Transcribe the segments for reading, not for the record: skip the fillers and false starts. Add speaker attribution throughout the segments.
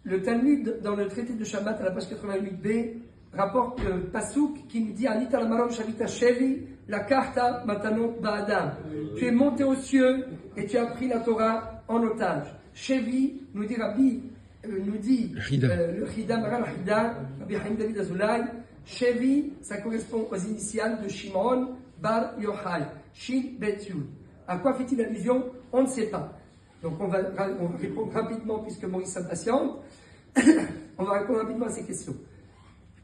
Speaker 1: Le Talmud, dans le traité de Shabbat, à la page 88b, rapporte le Pasuk qui nous dit Anita al-Marom Shavita Shevi, la Karta Matanot Ba'adam. Tu es monté aux cieux et tu as pris la Torah en otage. Shevi, nous dit Rabbi, nous dit le Chida, Maral Chida, Rabbi Haim David Azoulay. Shevi, ça correspond aux initiales de Shimon Bar Yochai, Shin Bet Yud. À quoi fait-il allusion? On ne sait pas. Donc on va répondre rapidement, puisque Maurice s'impatiente. On va répondre rapidement à ces questions.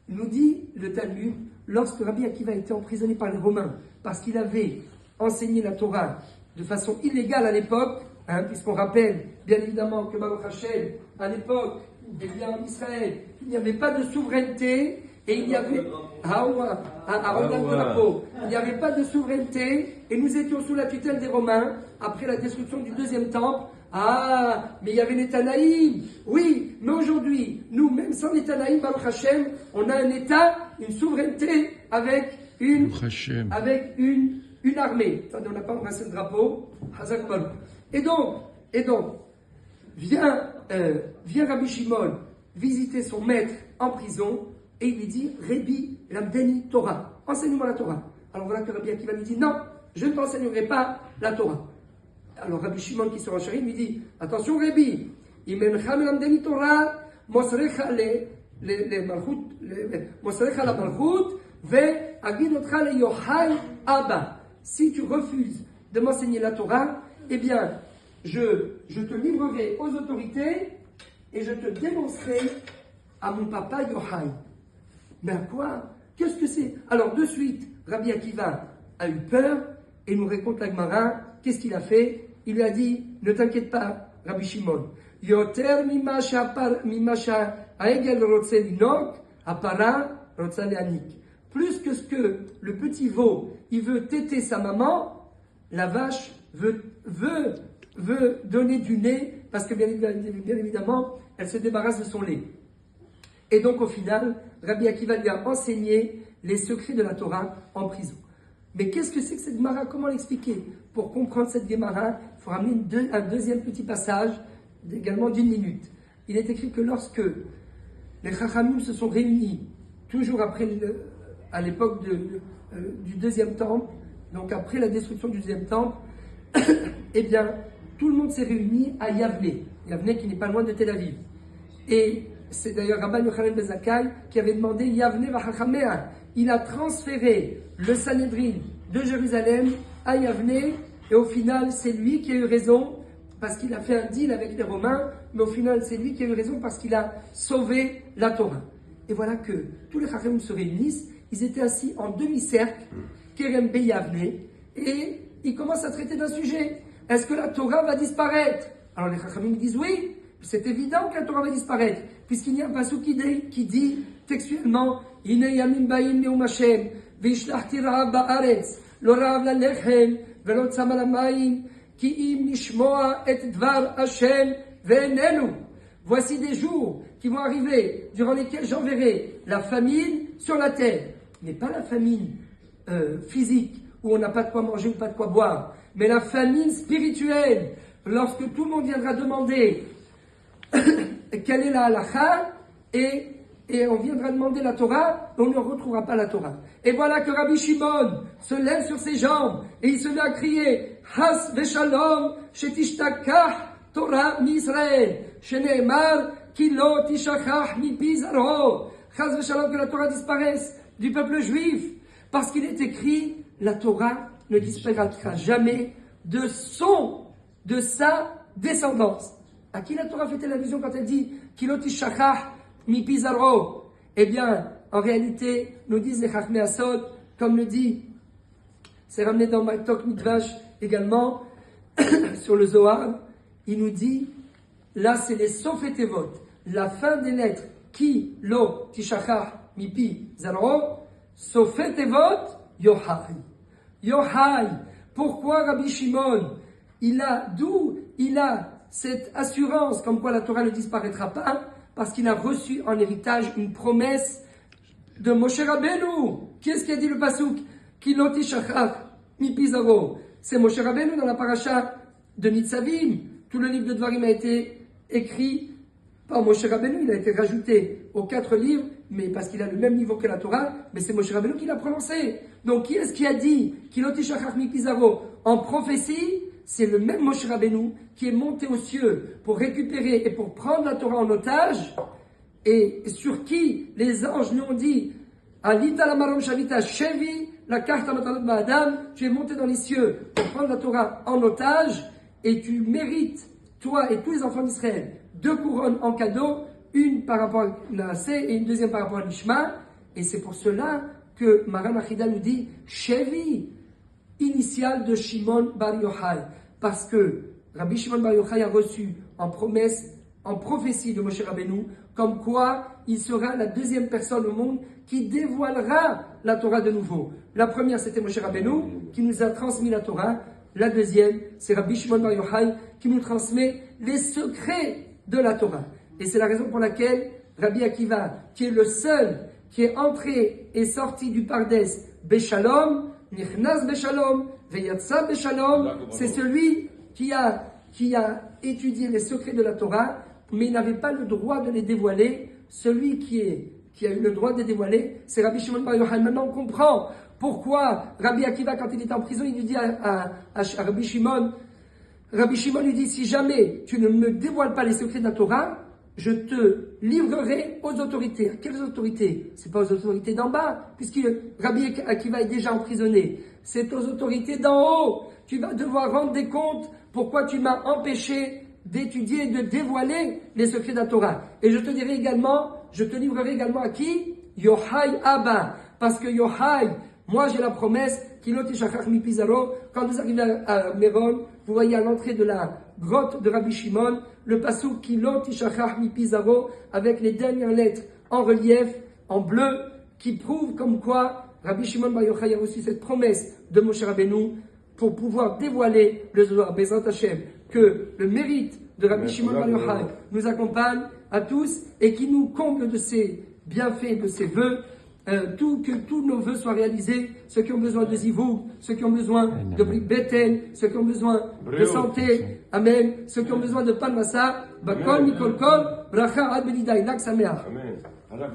Speaker 1: Nous dit le Talmud, lorsque Rabbi Akiva a été emprisonné par les Romains, parce qu'il avait enseigné la Torah de façon illégale à l'époque, puisqu'on rappelle bien évidemment que Baruch Hashem, à l'époque, en Israël, il n'y avait pas de souveraineté, et il y avait il n'y avait pas de souveraineté, et nous étions sous la tutelle des Romains, après la destruction du deuxième temple. Mais il y avait les Tanaïm. Oui, mais aujourd'hui, nous, même sans les Tanaïm, Baruch Hashem, on a un État, une souveraineté avec une armée. Attendez, on n'a pas embrassé le drapeau. Hazak Baruch. Et donc, vient Rabbi Shimon visiter son maître en prison, et il lui dit, Rabbi Lamdeni Torah, enseigne-moi la Torah. Alors voilà que Rabbi Akiva lui dit, non, je ne t'enseignerai pas la Torah. Alors Rabbi Shimon qui se renchérit lui dit, attention Rabbi, Imencha Lamdeni Torah, Mosrecha la Malchut, Ve Agidotcha le Yochai Abba. Si tu refuses de m'enseigner la Torah, eh bien, je te livrerai aux autorités et je te dénoncerai à mon papa Yochai. Mais à quoi? Qu'est-ce que c'est? Alors de suite, Rabbi Akiva a eu peur et nous raconte la Gemara. Qu'est-ce qu'il a fait? Il lui a dit, ne t'inquiète pas, Rabbi Shimon. Yoter mimasha aegel rotse linok, apara rotse leanik. Plus que ce que le petit veau, il veut téter sa maman, la vache veut donner du lait, parce que bien évidemment, elle se débarrasse de son lait. Et donc au final, Rabbi Akiva lui a enseigné les secrets de la Torah en prison. Mais qu'est-ce que c'est que cette Gemara? Comment l'expliquer? Pour comprendre cette Gemara, il faut ramener un deuxième petit passage, également d'1 minute. Il est écrit que lorsque les Chachamim se sont réunis, toujours à l'époque du deuxième temple, donc après la destruction du deuxième temple, eh bien, tout le monde s'est réuni à Yavne. Yavne qui n'est pas loin de Tel Aviv. Et c'est d'ailleurs Rabban Yochanan ben Zakkai qui avait demandé Yavne v'Chachamea. Il a transféré le Sanhédrin de Jérusalem à Yavne, et au final, c'est lui qui a eu raison, parce qu'il a fait un deal avec les Romains, mais au final, c'est lui qui a eu raison parce qu'il a sauvé la Torah. Et voilà que tous les Chachamim se réunissent, ils étaient assis en demi-cercle, Kerem Be Yavne, et ils commencent à traiter d'un sujet. Est-ce que la Torah va disparaître? Alors les Chachamim disent oui. C'est évident que la Torah va disparaître, puisqu'il y a un pasuk qui dit textuellement Ine yamim ba'im neum Hashem, v'ishlachti ra'av ba'aretz, lo ra'av lalechem, ve'lo tzam al hamayim, ki im nishmoa et dvar Hashem ve'enenu. Voici des jours qui vont arriver, durant lesquels j'enverrai la famine sur la terre. Mais pas la famine physique, où on n'a pas de quoi manger ou pas de quoi boire, mais la famine spirituelle, lorsque tout le monde viendra demander quelle est la halakha, et on viendra demander la Torah, on ne retrouvera pas la Torah. Et voilà que Rabbi Shimon se lève sur ses jambes et il se met à crier Has veshalom shetishtakach Torah mi-Israël sheneemar ki lo tishachach mi-pi zaro. Has veshalom, que la Torah disparaisse du peuple juif, parce qu'il est écrit la Torah ne disparaîtra jamais de sa descendance. À qui la Torah fait-elle allusion quand elle dit Kiloti Shachach mi Pizarro? Eh bien, en réalité, nous disent les Chachmei Asod, comme le dit, c'est ramené dans Maktok Midrash également, sur le Zohar, il nous dit, là c'est les Sofetevot, la fin des lettres, Ki lo Tishachach mi Pizarro, Sofetevot Yohai. Yohai. Pourquoi Rabbi Shimon, il a cette assurance comme quoi la Torah ne disparaîtra pas? Parce qu'il a reçu en héritage une promesse de Moshe Rabbeinu. Qu'est-ce qu'a dit le pasuk? Kiloti shachach mi pizaro. C'est Moshe Rabbeinu dans la paracha de Nitzavim. tout le livre de Dvarim a été écrit par Moshe Rabbeinu, il a été rajouté aux 4 livres, mais parce qu'il a le même niveau que la Torah, mais c'est Moshe Rabbeinu qui l'a prononcé. Donc qui est-ce qui a dit Kiloti Shachar mi Pizarro en prophétie? C'est le même Moshe Rabbeinu qui est monté aux cieux pour récupérer et pour prendre la Torah en otage, et sur qui les anges lui ont dit Alita la marom shavita shevi la carte matanot ba'adam, tu es monté dans les cieux pour prendre la Torah en otage, et tu mérites, toi et tous les enfants d'Israël, 2 couronnes en cadeau, une par rapport à la C et une deuxième par rapport à l'Ishma. Et c'est pour cela que Maran Achida nous dit Shevi, initiale de Shimon Bar Yochai, parce que Rabbi Shimon Bar Yochai a reçu en promesse, en prophétie de Moshe Rabbeinu, comme quoi il sera la 2e personne au monde qui dévoilera la Torah de nouveau. La première, c'était Moshe Rabbeinu qui nous a transmis la Torah. La deuxième, c'est Rabbi Shimon Bar Yochai qui nous transmet les secrets de la Torah. Et c'est la raison pour laquelle Rabbi Akiva, qui est le seul qui est entré et sorti du Pardes Beshalom, Nichnas Beshalom, Veyatsa Beshalom, c'est celui qui a étudié les secrets de la Torah, mais il n'avait pas le droit de les dévoiler. Celui qui a eu le droit de les dévoiler, c'est Rabbi Shimon Bar Yochai. Maintenant on comprend pourquoi Rabbi Akiva, quand il était en prison, il lui dit à Rabbi Shimon lui dit, si jamais tu ne me dévoiles pas les secrets de la Torah, je te livrerai aux autorités. À quelles autorités? C'est pas aux autorités d'en bas, puisque Rabbi Akiva est déjà emprisonné. C'est aux autorités d'en haut. Tu vas devoir rendre des comptes pourquoi tu m'as empêché d'étudier et de dévoiler les secrets de la Torah. Et je te livrerai également à qui? Yochai Abba. Parce que Yochai, moi j'ai la promesse, Kiloti Shachar mi Pizarro, quand vous arrivez à Méron, vous voyez à l'entrée de la grotte de Rabbi Shimon, le passouk Kiloti Shachar mi Pizarro, avec les dernières lettres en relief, en bleu, qui prouvent comme quoi Rabbi Shimon Bar Yochai a reçu cette promesse de Moshe Rabbeinu pour pouvoir dévoiler le Zohar Bezrat Hashem. Que le mérite de Rabbi Shimon Bar Yochai nous accompagne à tous et qui nous comble de ses bienfaits, de ses vœux. Que tous nos vœux soient réalisés, ceux qui ont besoin de zivug, ceux qui ont besoin de brit beten, ceux qui ont besoin de santé, amen, ceux qui ont besoin de parnassa, bakol mikol kol, bracha ad belidaï, nak sameach.